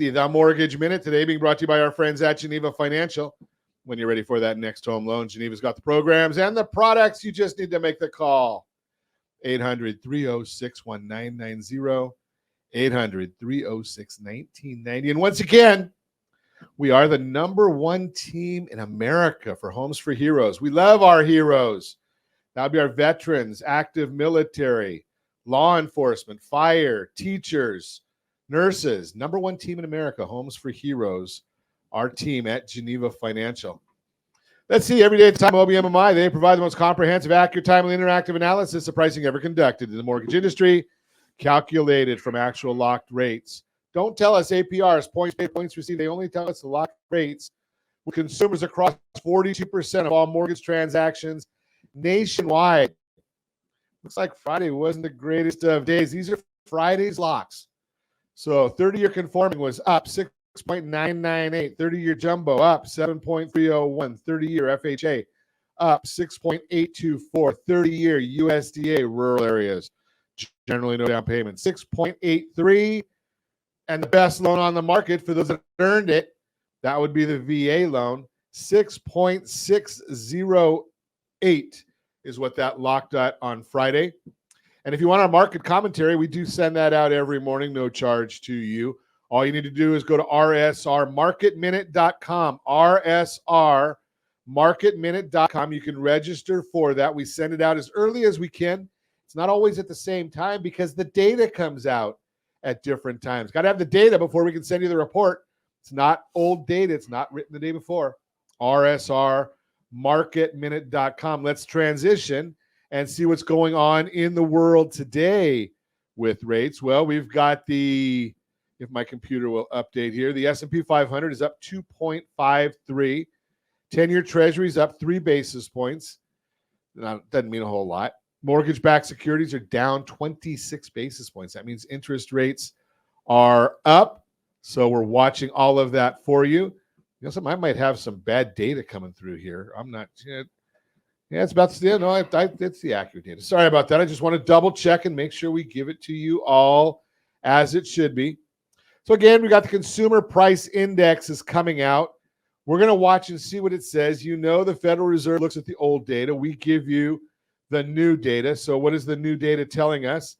the Mortgage Minute, today being brought to you by our friends at Geneva Financial. When you're ready for that next home loan, Geneva's got the programs and the products. You just need to make the call. 800-306-1990. 800-306-1990. And once again, we are the number one team in America for Homes for Heroes. We love our heroes. That would be our veterans, active military, law enforcement, fire, teachers, nurses. Number one team in America, Homes for Heroes, our team at Geneva Financial. Let's see, every day at the time, OBMMI, they provide the most comprehensive, accurate, timely, interactive analysis of pricing ever conducted in the mortgage industry, calculated from actual locked rates. Don't tell us APRs, points paid, points received. They only tell us the locked rates with consumers across 42% of all mortgage transactions nationwide. Looks like Friday wasn't the greatest of days. These are Friday's locks. So 30-year conforming was up 6.998. 30-year jumbo up 7.301. 30-year FHA up 6.824. 30-year USDA rural areas, generally no down payment, 6.83. And the best loan on the market for those that earned it, that would be the VA loan, 6.608 is what that locked at on Friday. And if you want our market commentary, we do send that out every morning, no charge to you. All you need to do is go to rsrmarketminute.com, rsrmarketminute.com. You can register for that. We send it out as early as we can. It's not always at the same time because the data comes out at different times. Got to have the data before we can send you the report. It's not old data. It's not written the day before. rsrmarketminute.com. Let's transition and see what's going on in the world today with rates. Well, we've got if my computer will update here, the S&P 500 is up 2.53. 10-year Treasury is up 3 basis points. That doesn't mean a whole lot. Mortgage-backed securities are down 26 basis points. That means interest rates are up. So we're watching all of that for you. I might have some bad data coming through here. I'm not. Yeah, it's about to. No, it's the accurate data. Sorry about that. I just want to double check and make sure we give it to you all as it should be. So again, we got the Consumer Price Index is coming out. We're going to watch and see what it says. You know, the Federal Reserve looks at the old data. We give you the new data. So what is the new data telling us?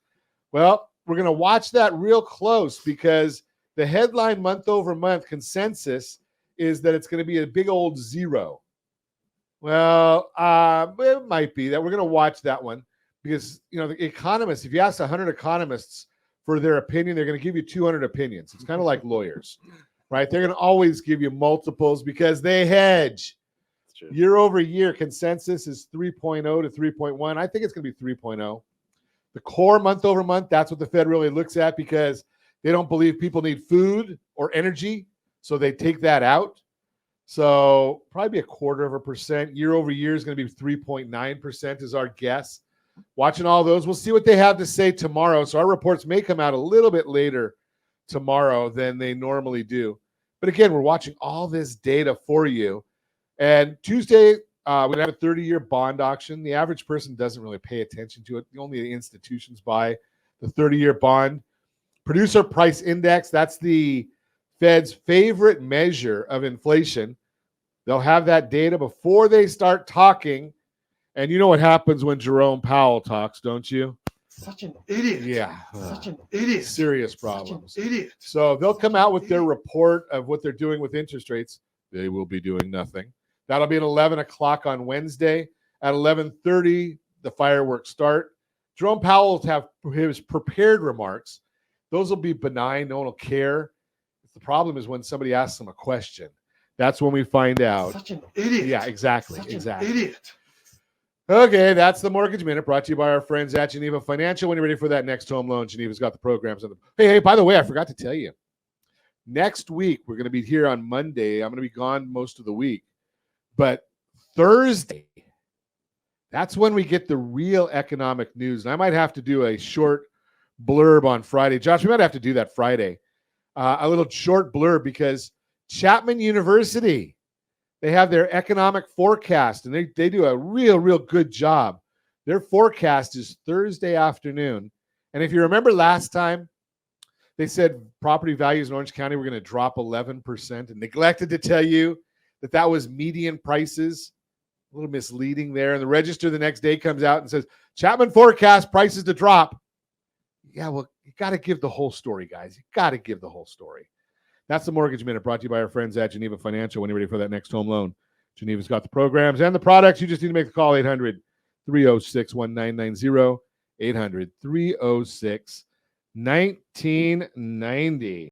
Well, we're going to watch that real close because the headline month over month consensus is that it's going to be a big old zero. Well, it might be that. We're going to watch that one because, the economists, if you ask 100 economists for their opinion, they're going to give you 200 opinions. It's kind of like lawyers, right? They're going to always give you multiples because they hedge. Year over year, consensus is 3.0 to 3.1. I think it's going to be 3.0. The core month over month, that's what the Fed really looks at because they don't believe people need food or energy, so they take that out. So probably be 0.25%. Year over year is going to be 3.9% is our guess. Watching all those, we'll see what they have to say tomorrow. So our reports may come out a little bit later tomorrow than they normally do. But again, we're watching all this data for you. And Tuesday, we're going to have a 30-year bond auction. The average person doesn't really pay attention to it. Only the institutions buy the 30-year bond. Producer Price Index, that's the Fed's favorite measure of inflation. They'll have that data before they start talking. And you know what happens when Jerome Powell talks, don't you? Such an idiot. Yeah. Such an idiot. Serious problems. Such an idiot. So they'll come out with their report of what they're doing with interest rates. They will be doing nothing. That'll be at 11 o'clock on Wednesday. At 11:30, the fireworks start. Jerome Powell will have his prepared remarks. Those will be benign. No one will care. The problem is when somebody asks them a question. That's when we find out. Such an idiot. Yeah, exactly. Such exactly. an idiot. Okay, that's the Mortgage Minute brought to you by our friends at Geneva Financial. When you're ready for that next home loan, Geneva's got the programs on the. Hey, by the way, I forgot to tell you. Next week, we're going to be here on Monday. I'm going to be gone most of the week. But Thursday, that's when we get the real economic news. And I might have to do a short blurb on Friday. Josh, we might have to do that Friday. A little short blurb because Chapman University, they have their economic forecast, and they do a real good job. Their forecast is Thursday afternoon. And if you remember last time, They said property values in Orange County were going to drop 11% and neglected to tell you that that was median prices. A little misleading there. And the Register the next day comes out and says, Chapman forecast prices to drop. Yeah, well, you got to give the whole story, guys. You got to give the whole story. That's the Mortgage Minute, brought to you by our friends at Geneva Financial. When you're ready for that next home loan, Geneva's got the programs and the products. You just need to make the call, 800-306-1990, 800-306-1990.